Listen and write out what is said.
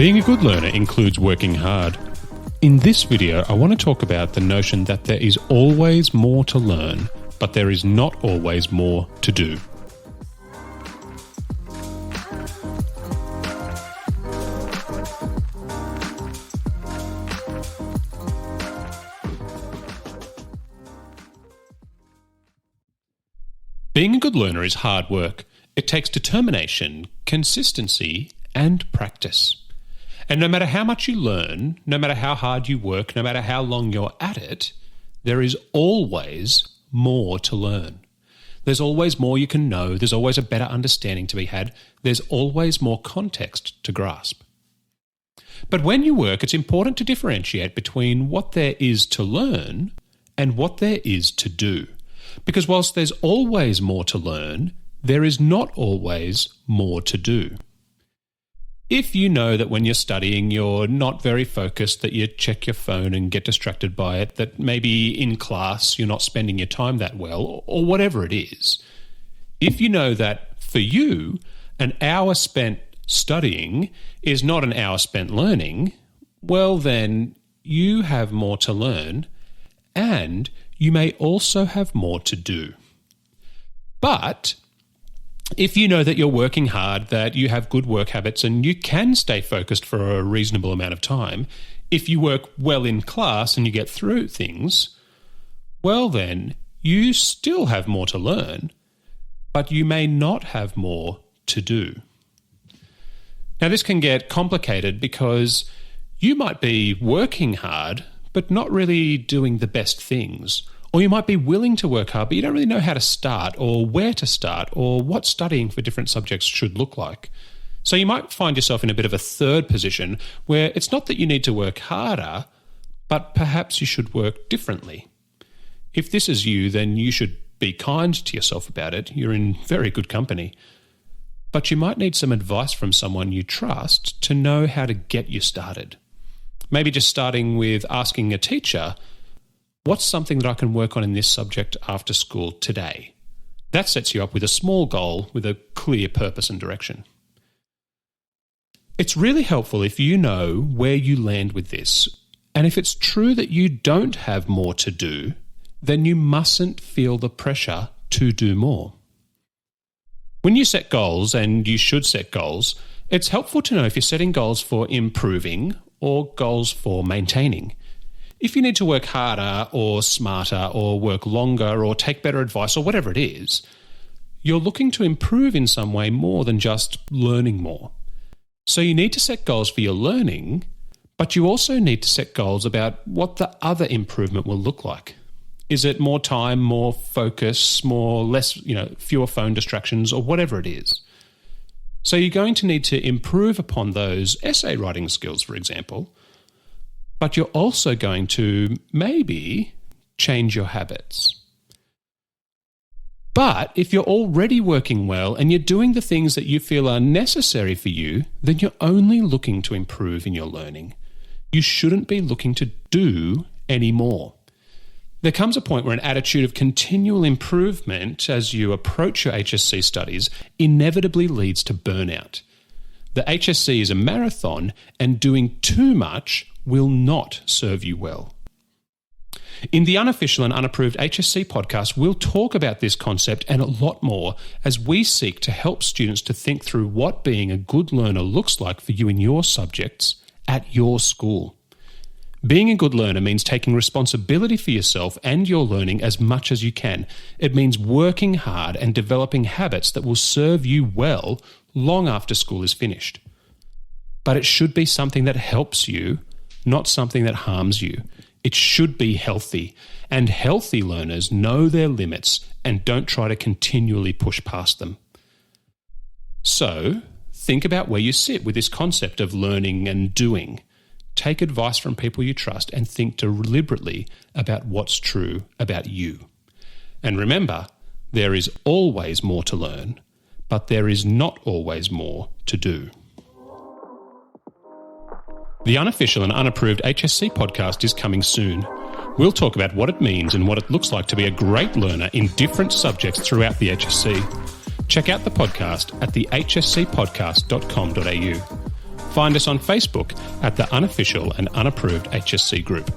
Being a good learner includes working hard. In this video, I want to talk about the notion that there is always more to learn, but there is not always more to do. Being a good learner is hard work. It takes determination, consistency, and practice. And no matter how much you learn, no matter how hard you work, no matter how long you're at it, there is always more to learn. There's always more you can know. There's always a better understanding to be had. There's always more context to grasp. But when you work, it's important to differentiate between what there is to learn and what there is to do. Because whilst there's always more to learn, there is not always more to do. If you know that when you're studying you're not very focused, that you check your phone and get distracted by it, that maybe in class you're not spending your time that well, or whatever it is, if you know that for you, an hour spent studying is not an hour spent learning, well then you have more to learn and you may also have more to do. But if you know that you're working hard, that you have good work habits and you can stay focused for a reasonable amount of time, if you work well in class and you get through things, well then you still have more to learn, but you may not have more to do. Now this can get complicated because you might be working hard but not really doing the best things. Or you might be willing to work hard, but you don't really know how to start or where to start or what studying for different subjects should look like. So you might find yourself in a bit of a third position where it's not that you need to work harder, but perhaps you should work differently. If this is you, then you should be kind to yourself about it. You're in very good company. But you might need some advice from someone you trust to know how to get you started. Maybe just starting with asking a teacher, what's something that I can work on in this subject after school today? That sets you up with a small goal with a clear purpose and direction. It's really helpful if you know where you land with this. And if it's true that you don't have more to do, then you mustn't feel the pressure to do more. When you set goals, and you should set goals, it's helpful to know if you're setting goals for improving or goals for maintaining. If you need to work harder or smarter or work longer or take better advice or whatever it is, you're looking to improve in some way more than just learning more. So you need to set goals for your learning, but you also need to set goals about what the other improvement will look like. Is it more time, more focus, fewer phone distractions or whatever it is? So you're going to need to improve upon those essay writing skills, for example, but you're also going to maybe change your habits. But if you're already working well and you're doing the things that you feel are necessary for you, then you're only looking to improve in your learning. You shouldn't be looking to do any more. There comes a point where an attitude of continual improvement as you approach your HSC studies inevitably leads to burnout. The HSC is a marathon, and doing too much will not serve you well. In the Unofficial and Unapproved HSC podcast, we'll talk about this concept and a lot more as we seek to help students to think through what being a good learner looks like for you in your subjects at your school. Being a good learner means taking responsibility for yourself and your learning as much as you can. It means working hard and developing habits that will serve you well long after school is finished. But it should be something that helps you, not something that harms you. It should be healthy, and healthy learners know their limits and don't try to continually push past them. So, think about where you sit with this concept of learning and doing. Take advice from people you trust and think deliberately about what's true about you. And remember, there is always more to learn, but there is not always more to do. The Unofficial and Unapproved HSC podcast is coming soon. We'll talk about what it means and what it looks like to be a great learner in different subjects throughout the HSC. Check out the podcast at thehscpodcast.com.au. Find us on Facebook at the Unofficial and Unapproved HSC Group.